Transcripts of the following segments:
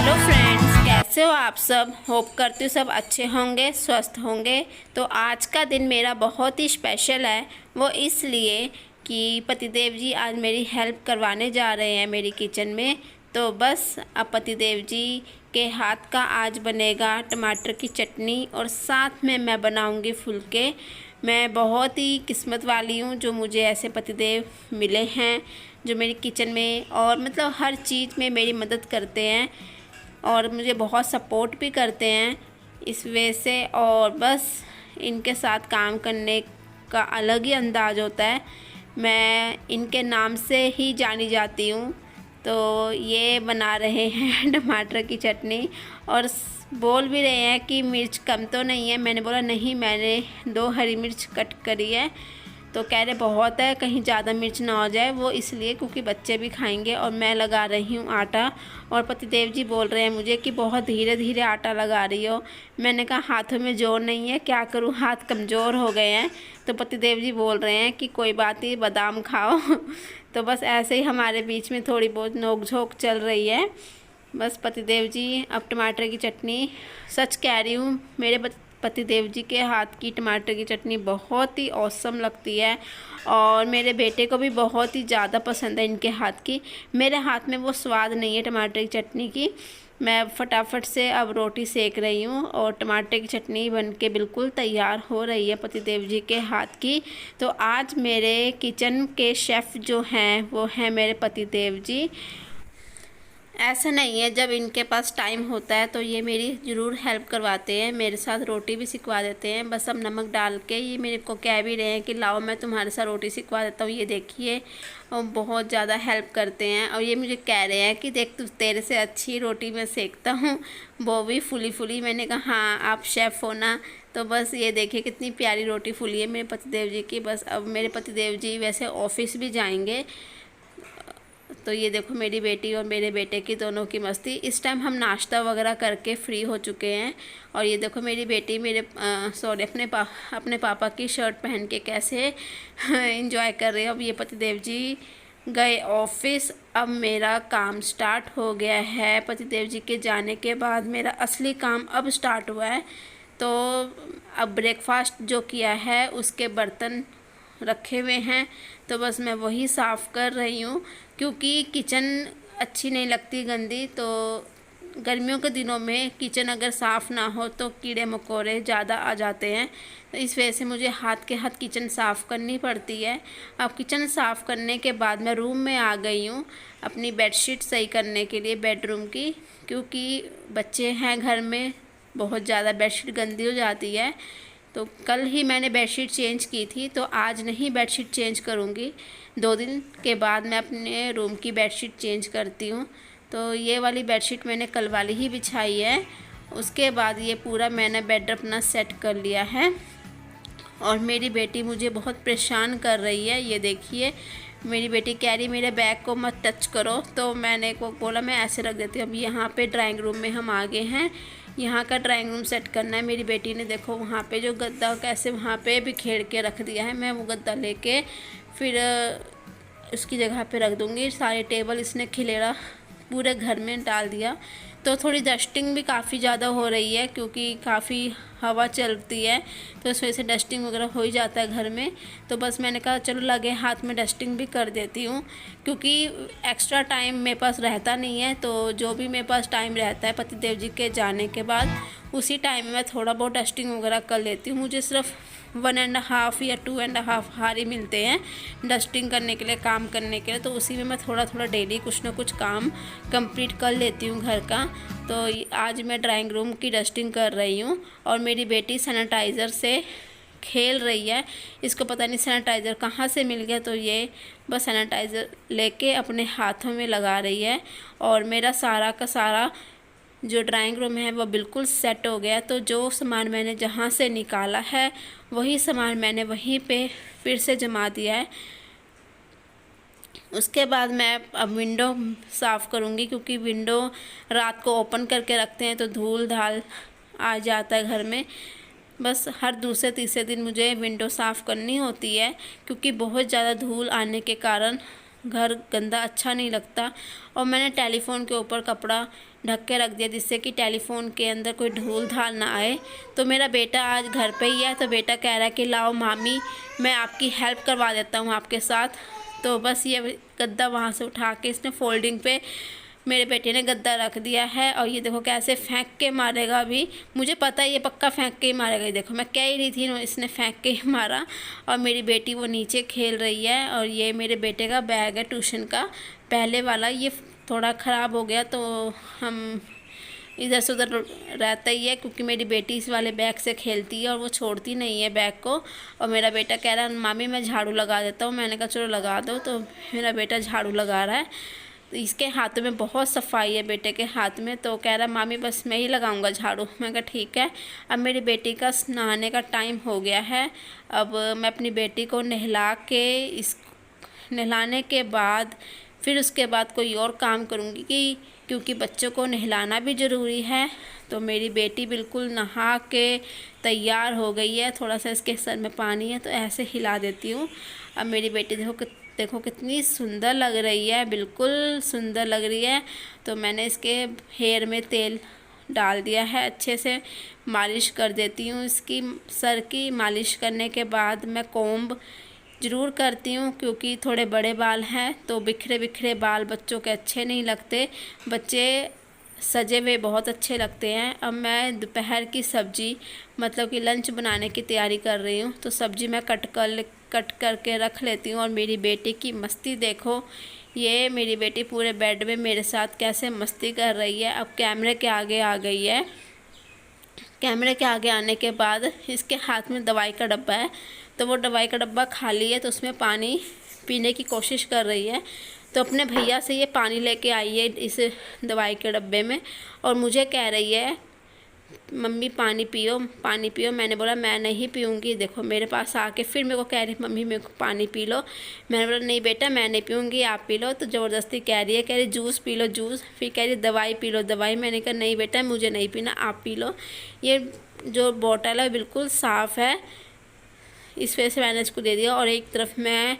Hello friends, कैसे हो आप सब। होप करती हूँ सब अच्छे होंगे, स्वस्थ होंगे। तो आज का दिन मेरा बहुत ही स्पेशल है। वो इसलिए कि पतिदेव जी आज मेरी हेल्प करवाने जा रहे हैं मेरी किचन में। तो बस अब पतिदेव जी के हाथ का आज बनेगा टमाटर की चटनी और साथ में मैं बनाऊंगी फुलके। मैं बहुत ही किस्मत वाली हूँ जो मुझे ऐसे पतिदेव मिले हैं जो मेरी किचन में और मतलब हर चीज़ में मेरी मदद करते हैं और मुझे बहुत सपोर्ट भी करते हैं इस वजह से। और बस इनके साथ काम करने का अलग ही अंदाज़ होता है। मैं इनके नाम से ही जानी जाती हूँ। तो ये बना रहे हैं टमाटर की चटनी और बोल भी रहे हैं कि मिर्च कम तो नहीं है। मैंने बोला नहीं, मैंने 2 हरी मिर्च कट करी है। तो कह रहे बहुत है, कहीं ज़्यादा मिर्च ना हो जाए। वो इसलिए क्योंकि बच्चे भी खाएंगे और मैं लगा रही हूँ आटा। और पतिदेव जी बोल रहे हैं मुझे कि बहुत धीरे धीरे आटा लगा रही हो। मैंने कहा हाथों में जोर नहीं है, क्या करूँ, हाथ कमज़ोर हो गए हैं। तो पतिदेव जी बोल रहे हैं कि कोई बात नहीं, बादाम खाओ। तो बस ऐसे ही हमारे बीच में थोड़ी बहुत नोक झोंक चल रही है। बस पतिदेव जी अब टमाटर की चटनी, सच कह रही हूँ, मेरे पतिदेव जी के हाथ की टमाटर की चटनी बहुत ही औसम लगती है और मेरे बेटे को भी बहुत ही ज़्यादा पसंद है इनके हाथ की। मेरे हाथ में वो स्वाद नहीं है टमाटर की चटनी की। मैं फटाफट से अब रोटी सेक रही हूँ और टमाटर की चटनी बनके बिल्कुल तैयार हो रही है पतिदेव जी के हाथ की। तो आज मेरे किचन के शेफ़ जो हैं वो हैं मेरे पतिदेव जी। ऐसा नहीं है, जब इनके पास टाइम होता है तो ये मेरी ज़रूर हेल्प करवाते हैं, मेरे साथ रोटी भी सिखवा देते हैं। बस अब नमक डाल के ये मेरे को कह भी रहे हैं कि लाओ मैं तुम्हारे साथ रोटी सिखवा देता हूँ। ये देखिए, और बहुत ज़्यादा हेल्प करते हैं। और ये मुझे कह रहे हैं कि देख, तू तेरे से अच्छी रोटी मैं सेकता हूँ, वो भी फुली फुली। मैंने कहा हाँ, आप शेफ़ हो ना। तो बस ये देखिए कितनी प्यारी रोटी फुली है मेरे पतिदेव जी की। बस अब मेरे पतिदेव जी वैसे ऑफिस भी जाएंगे। तो ये देखो मेरी बेटी और मेरे बेटे की दोनों की मस्ती। इस टाइम हम नाश्ता वगैरह करके फ्री हो चुके हैं। और ये देखो मेरी बेटी मेरे अपने पापा की शर्ट पहन के कैसे एंजॉय कर रही है। अब ये पतिदेव जी गए ऑफिस। अब मेरा काम स्टार्ट हो गया है। पतिदेव जी के जाने के बाद मेरा असली काम अब स्टार्ट हुआ है। तो अब ब्रेकफास्ट जो किया है उसके बर्तन रखे हुए हैं, तो बस मैं वही साफ़ कर रही हूँ क्योंकि किचन अच्छी नहीं लगती गंदी। तो गर्मियों के दिनों में किचन अगर साफ़ ना हो तो कीड़े मकोड़े ज़्यादा आ जाते हैं। तो इस वजह से मुझे हाथ के हाथ किचन साफ़ करनी पड़ती है। अब किचन साफ़ करने के बाद मैं रूम में आ गई हूँ अपनी बेडशीट सही करने के लिए, बेडरूम की, क्योंकि बच्चे हैं घर में, बहुत ज़्यादा बेडशीट गंदी हो जाती है। तो कल ही मैंने बेडशीट चेंज की थी, तो आज नहीं बेडशीट चेंज करूँगी। 2 दिन के बाद मैं अपने रूम की बेडशीट चेंज करती हूँ। तो ये वाली बेडशीट मैंने कल वाली ही बिछाई है। उसके बाद ये पूरा मैंने बेड अपना सेट कर लिया है। और मेरी बेटी मुझे बहुत परेशान कर रही है। ये देखिए मेरी बेटी कह रही मेरे बैग को मत टच करो, तो मैंने को बोला मैं ऐसे रख देती हूँ। अब यहाँ पे ड्राइंग रूम में हम आ गए हैं। यहाँ का ड्राइंग रूम सेट करना है। मेरी बेटी ने देखो वहाँ पे जो गद्दा कैसे वहाँ पे बिखेर के रख दिया है। मैं वो गद्दा लेके फिर उसकी जगह पे रख दूँगी। सारे टेबल इसने खिलेरा पूरे घर में डाल दिया। तो थोड़ी डस्टिंग भी काफ़ी ज़्यादा हो रही है क्योंकि काफ़ी हवा चलती है, तो इस वजह से डस्टिंग वगैरह हो ही जाता है घर में। तो बस मैंने कहा चलो लगे हाथ में डस्टिंग भी कर देती हूँ, क्योंकि एक्स्ट्रा टाइम मेरे पास रहता नहीं है। तो जो भी मेरे पास टाइम रहता है पतिदेव जी के जाने के बाद, उसी टाइम में मैं थोड़ा बहुत डस्टिंग वगैरह कर लेती हूँ। मुझे सिर्फ 1.5 या 2.5 हार ही मिलते हैं डस्टिंग करने के लिए, काम करने के लिए। तो उसी में मैं थोड़ा थोड़ा डेली कुछ ना कुछ काम कंप्लीट कर लेती हूँ घर का। तो आज मैं ड्राइंग रूम की डस्टिंग कर रही हूँ और मेरी बेटी सैनिटाइज़र से खेल रही है। इसको पता नहीं सैनिटाइज़र कहाँ से मिल गया, तो ये बस सैनिटाइज़र लेके अपने हाथों में लगा रही है। और मेरा सारा का सारा जो ड्राइंग रूम है वो बिल्कुल सेट हो गया। तो जो सामान मैंने जहाँ से निकाला है वही सामान मैंने वहीं पे फिर से जमा दिया है। उसके बाद मैं अब विंडो साफ़ करूँगी, क्योंकि विंडो रात को ओपन करके रखते हैं तो धूल धाल आ जाता है घर में। बस हर दूसरे तीसरे दिन मुझे विंडो साफ़ करनी होती है, क्योंकि बहुत ज़्यादा धूल आने के कारण घर गंदा अच्छा नहीं लगता। और मैंने टेलीफोन के ऊपर कपड़ा ढक के रख दिया जिससे कि टेलीफोन के अंदर कोई धूल धाल ना आए। तो मेरा बेटा आज घर पे ही है, तो बेटा कह रहा है कि लाओ मामी मैं आपकी हेल्प करवा देता हूँ आपके साथ। तो बस ये गद्दा वहाँ से उठा के इसने फोल्डिंग पे मेरे बेटे ने गद्दा रख दिया है। और ये देखो कैसे फेंक के मारेगा। अभी मुझे पता है ये पक्का फेंक के ही मारेगा। ये देखो मैं कह ही रही थी, इसने फेंक के ही मारा। और मेरी बेटी वो नीचे खेल रही है। और ये मेरे बेटे का बैग है ट्यूशन का, पहले वाला। ये थोड़ा ख़राब हो गया तो हम इधर से उधर रहता ही है, क्योंकि मेरी बेटी इस वाले बैग से खेलती है और वो छोड़ती नहीं है बैग को। और मेरा बेटा कह रहा है मामी मैं झाड़ू लगा देता हूँ। मैंने कहा चलो लगा दो। तो मेरा बेटा झाड़ू लगा रहा है। तो इसके हाथ में बहुत सफाई है, बेटे के हाथ में। तो कह रहा मामी बस मैं ही लगाऊंगा झाड़ू। मैं कहा ठीक है। अब मेरी बेटी का नहाने का टाइम हो गया है। अब मैं अपनी बेटी को नहला के नहलाने के बाद फिर उसके बाद कोई और काम करूँगी, क्योंकि बच्चों को नहलाना भी ज़रूरी है। तो मेरी बेटी बिल्कुल नहा के तैयार हो गई है। थोड़ा सा इसके सर में पानी है तो ऐसे हिला देती हूँ। अब मेरी बेटी देखो कितनी सुंदर लग रही है, बिल्कुल सुंदर लग रही है। तो मैंने इसके हेयर में तेल डाल दिया है, अच्छे से मालिश कर देती हूँ। इसकी सर की मालिश करने के बाद मैं कोम्ब ज़रूर करती हूँ, क्योंकि थोड़े बड़े बाल हैं तो बिखरे बिखरे बाल बच्चों के अच्छे नहीं लगते। बच्चे सजे हुए बहुत अच्छे लगते हैं। अब मैं दोपहर की सब्ज़ी मतलब कि लंच बनाने की तैयारी कर रही हूँ। तो सब्ज़ी मैं कट करके रख लेती हूँ। और मेरी बेटी की मस्ती देखो, ये मेरी बेटी पूरे बेड में मेरे साथ कैसे मस्ती कर रही है। अब कैमरे के आगे आ गई है। कैमरे के आगे आने के बाद इसके हाथ में दवाई का डब्बा है, तो वो दवाई का डब्बा खाली है तो उसमें पानी पीने की कोशिश कर रही है। तो अपने भैया से ये पानी लेके आई है इस दवाई के डब्बे में, और मुझे कह रही है मम्मी पानी पियो पानी पियो। मैंने बोला मैं नहीं पीऊँगी। देखो मेरे पास आके फिर मेरे को कह रही मम्मी मेरे को पानी पी लो। मैंने बोला नहीं बेटा मैं नहीं पीऊँगी, आप पी लो। तो ज़बरदस्ती कह रही जूस पी लो जूस। फिर कह रही दवाई पी लो दवाई। मैंने कहा नहीं बेटा मुझे नहीं पीना, आप पी लो। ये जो बॉटल है बिल्कुल साफ़ है, इस वजह से मैंने इसको दे दिया। और एक तरफ मैं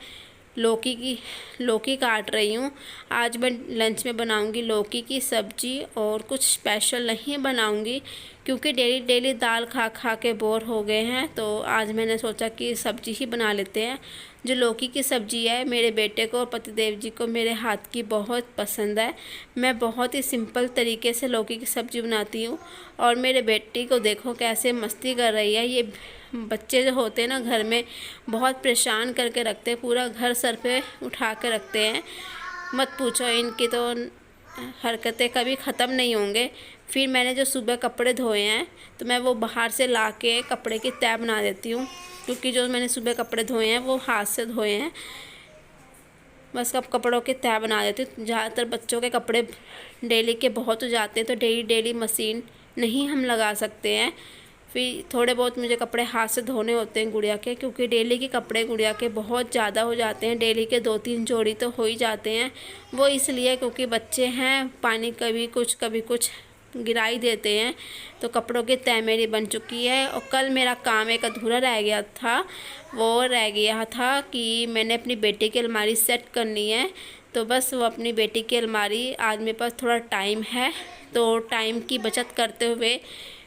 लौकी काट रही हूँ। आज मैं लंच में बनाऊँगी लौकी की सब्ज़ी, और कुछ स्पेशल नहीं बनाऊँगी, क्योंकि डेली दाल खा खा के बोर हो गए हैं। तो आज मैंने सोचा कि सब्ज़ी ही बना लेते हैं। जो लौकी की सब्ज़ी है मेरे बेटे को और पतिदेव जी को मेरे हाथ की बहुत पसंद है। मैं बहुत ही सिंपल तरीके से लौकी की सब्ज़ी बनाती हूँ। और मेरे बेटी को देखो कैसे मस्ती कर रही है। ये बच्चे जो होते हैं ना घर में बहुत परेशान करके रखते हैं, पूरा घर सर पे उठा के रखते हैं। मत पूछो, इनकी तो हरकतें कभी ख़त्म नहीं होंगे। फिर मैंने जो सुबह कपड़े धोए हैं तो मैं वो बाहर से ला के कपड़े की तह बना देती हूँ, क्योंकि जो मैंने सुबह कपड़े धोए हैं वो हाथ से धोए हैं। बस अब कपड़ों की तह बना देती हूँ। ज़्यादातर बच्चों के कपड़े डेली के बहुत हो जाते हैं, तो डेली मशीन नहीं हम लगा सकते हैं। फिर थोड़े बहुत मुझे कपड़े हाथ से धोने होते हैं गुड़िया के, क्योंकि डेली के कपड़े गुड़िया के बहुत ज़्यादा हो जाते हैं। डेली के 2-3 जोड़ी तो हो ही जाते हैं। वो इसलिए क्योंकि बच्चे हैं, पानी कभी कुछ गिरा ही देते हैं। तो कपड़ों की तह मेरी बन चुकी है। और कल मेरा काम एक अधूरा रह गया था। वो रह गया था कि मैंने अपनी बेटी की अलमारी सेट करनी है। तो बस वो अपनी बेटी की अलमारी, आज मेरे पास थोड़ा टाइम है तो टाइम की बचत करते हुए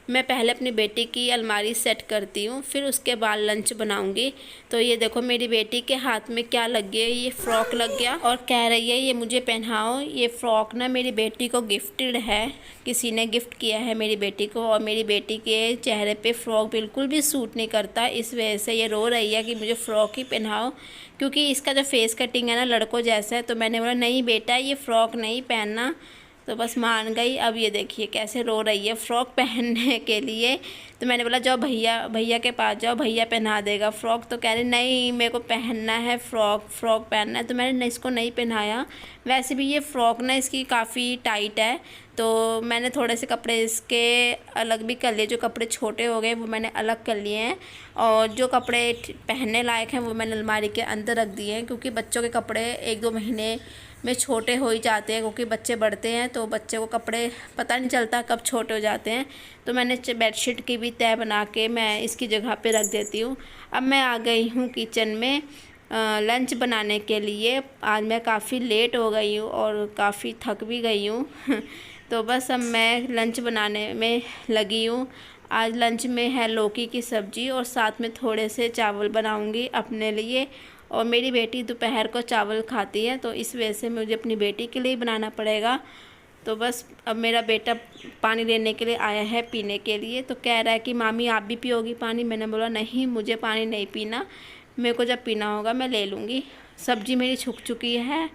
मैं पहले अपनी बेटी की अलमारी सेट करती हूँ, फिर उसके बाद लंच बनाऊँगी। तो ये देखो मेरी बेटी के हाथ में क्या लग गया, ये फ़्रॉक लग गया और कह रही है ये मुझे पहनाओ। ये फ़्रॉक ना मेरी बेटी को गिफ्टेड है, किसी ने गिफ्ट किया है मेरी बेटी को। और मेरी बेटी के चेहरे पे फ़्रॉक बिल्कुल भी सूट नहीं करता, इस वजह से ये रो रही है कि मुझे फ़्रॉक ही पहनाओ, क्योंकि इसका जो फेस कटिंग है ना लड़कों जैसा है। तो मैंने बोला नहीं बेटा ये फ़्रॉक नहीं पहनना, तो बस मान गई। अब ये देखिए कैसे रो रही है फ़्रॉक पहनने के लिए। तो मैंने बोला जाओ भैया के पास जाओ, भैया पहना देगा फ़्रॉक। तो कह रही नहीं मेरे को पहनना है फ़्रॉक पहनना है। तो मैंने इसको नहीं पहनाया। वैसे भी ये फ़्रॉक ना इसकी काफ़ी टाइट है, तो मैंने थोड़े से कपड़े इसके अलग भी कर लिए। जो कपड़े छोटे हो गए वो मैंने अलग कर लिए हैं, और जो कपड़े पहनने लायक हैं वो मैंने अलमारी के अंदर रख दिए हैं, क्योंकि बच्चों के कपड़े 1-2 महीने में छोटे हो ही जाते हैं, क्योंकि बच्चे बढ़ते हैं तो बच्चे को कपड़े पता नहीं चलता कब छोटे हो जाते हैं। तो मैंने बेडशीट की भी तह बना के मैं इसकी जगह पे रख देती हूँ। अब मैं आ गई हूँ किचन में, लंच बनाने के लिए। आज मैं काफ़ी लेट हो गई हूँ और काफ़ी थक भी गई हूँ तो बस अब मैं लंच बनाने में लगी हूँ। आज लंच में है लौकी की सब्ज़ी और साथ में थोड़े से चावल बनाऊँगी अपने लिए। और मेरी बेटी दोपहर को चावल खाती है, तो इस वजह से मुझे अपनी बेटी के लिए बनाना पड़ेगा। तो बस अब मेरा बेटा पानी लेने के लिए आया है पीने के लिए, तो कह रहा है कि मामी आप भी पियोगी पानी। मैंने बोला नहीं, मुझे पानी नहीं पीना, मेरे को जब पीना होगा मैं ले लूँगी। सब्ज़ी मेरी छुक चुकी है,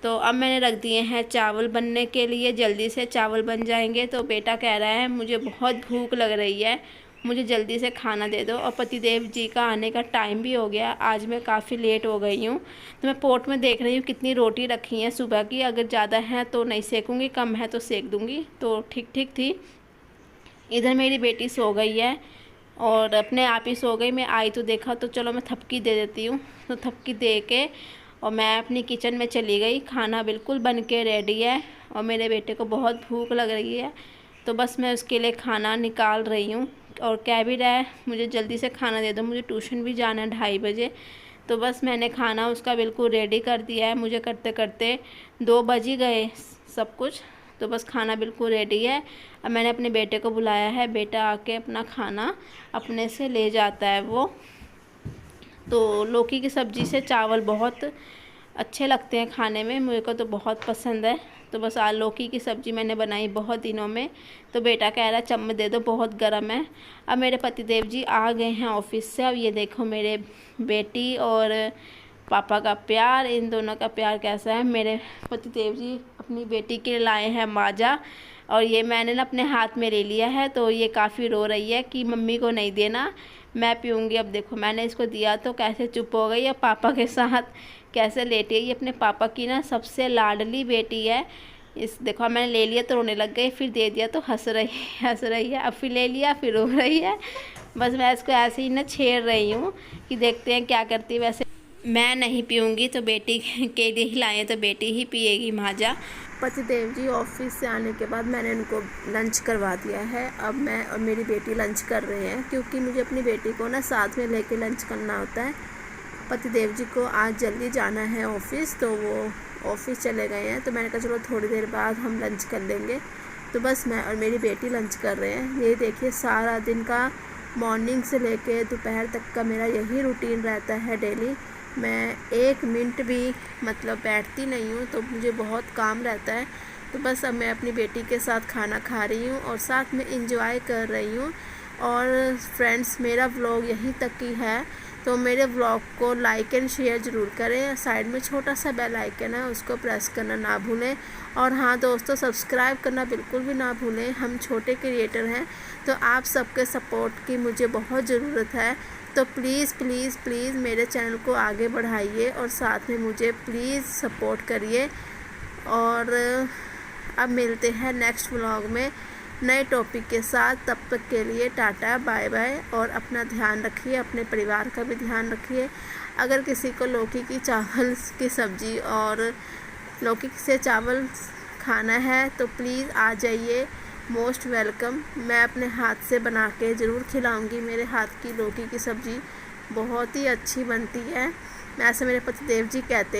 तो अब मैंने रख दिए हैं चावल बनने के लिए, जल्दी से चावल बन जाएंगे। तो बेटा कह रहा है मुझे बहुत भूख लग रही है, मुझे जल्दी से खाना दे दो। और पतिदेव जी का आने का टाइम भी हो गया, आज मैं काफ़ी लेट हो गई हूँ। तो मैं पोट में देख रही हूँ कितनी रोटी रखी है सुबह की, अगर ज़्यादा है तो नहीं सेकूँगी, कम है तो सेक दूँगी। तो ठीक ठीक थी। इधर मेरी बेटी सो गई है और अपने आप ही सो गई। मैं आई तो देखा तो चलो मैं थपकी दे देती हूँ। तो थपकी दे के और मैं अपनी किचन में चली गई। खाना बिल्कुल बन के रेडी है और मेरे बेटे को बहुत भूख लग रही है, तो बस मैं उसके लिए खाना निकाल रही हूँ। और कह भी रहा है मुझे जल्दी से खाना दे दो, मुझे ट्यूशन भी जाना है 2:30 बजे। तो बस मैंने खाना उसका बिल्कुल रेडी कर दिया है। मुझे करते करते 2 बज ही गए सब कुछ। तो बस खाना बिल्कुल रेडी है। अब मैंने अपने बेटे को बुलाया है, बेटा आके अपना खाना अपने से ले जाता है वो। तो लौकी की सब्ज़ी से चावल बहुत अच्छे लगते हैं खाने में, मेरे को तो बहुत पसंद है। तो बस आज लौकी की सब्ज़ी मैंने बनाई बहुत दिनों में। तो बेटा कह रहा है चम्मच दे दो, बहुत गर्म है। अब मेरे पतिदेव जी आ गए हैं ऑफिस से। अब ये देखो मेरे बेटी और पापा का प्यार, इन दोनों का प्यार कैसा है। मेरे पतिदेव जी अपनी बेटी के लिए लाए हैं माजा, और ये मैंने ना अपने हाथ में ले लिया है। तो ये काफ़ी रो रही है कि मम्मी को नहीं देना, मैं पीऊँगी। अब देखो मैंने इसको दिया तो कैसे चुप हो गई, अब पापा के साथ कैसे लेटी है। ये अपने पापा की ना सबसे लाडली बेटी है। इस देखो मैंने ले लिया तो रोने लग गई, फिर दे दिया तो हंस रही है, अब फिर ले लिया फिर रो रही है। बस मैं इसको ऐसे ही ना छेड़ रही हूँ कि देखते हैं क्या करती है। वैसे मैं नहीं पीऊँगी तो बेटी के लिए ही लाए, तो बेटी ही पिएगी माजा। पतिदेव जी ऑफिस से आने के बाद मैंने उनको लंच करवा दिया है। अब मैं और मेरी बेटी लंच कर रहे हैं, क्योंकि मुझे अपनी बेटी को ना साथ में लेके लंच करना होता है। पतिदेव जी को आज जल्दी जाना है ऑफिस, तो वो ऑफिस चले गए हैं। तो मैंने कहा चलो थोड़ी देर बाद हम लंच कर लेंगे। तो बस मैं और मेरी बेटी लंच कर रहे हैं। ये देखिए सारा दिन का मॉर्निंग से लेके दोपहर तक का मेरा यही रूटीन रहता है डेली। मैं 1 मिनट भी मतलब बैठती नहीं हूँ, तो मुझे बहुत काम रहता है। तो बस अब मैं अपनी बेटी के साथ खाना खा रही हूँ और साथ में इंजॉय कर रही हूँ। और फ्रेंड्स मेरा व्लॉग यहीं तक ही है, तो मेरे व्लॉग को लाइक एंड शेयर ज़रूर करें। साइड में छोटा सा बेल आइकन है, उसको प्रेस करना ना भूलें। और हाँ दोस्तों, सब्सक्राइब करना बिल्कुल भी ना भूलें। हम छोटे क्रिएटर हैं, तो आप सबके सपोर्ट की मुझे बहुत ज़रूरत है। तो प्लीज़ प्लीज़ प्लीज़ मेरे चैनल को आगे बढ़ाइए और साथ में मुझे प्लीज़ सपोर्ट करिए। और अब मिलते हैं नेक्स्ट व्लॉग में नए टॉपिक के साथ। तब तक के लिए टाटा बाय बाय, और अपना ध्यान रखिए, अपने परिवार का भी ध्यान रखिए। अगर किसी को लौकी की चावल की सब्ज़ी और लौकी से चावल खाना है तो प्लीज़ आ जाइए, मोस्ट वेलकम। मैं अपने हाथ से बना के ज़रूर खिलाऊंगी। मेरे हाथ की लौकी की सब्ज़ी बहुत ही अच्छी बनती है, ऐसे मेरे पतिदेव जी कहते हैं।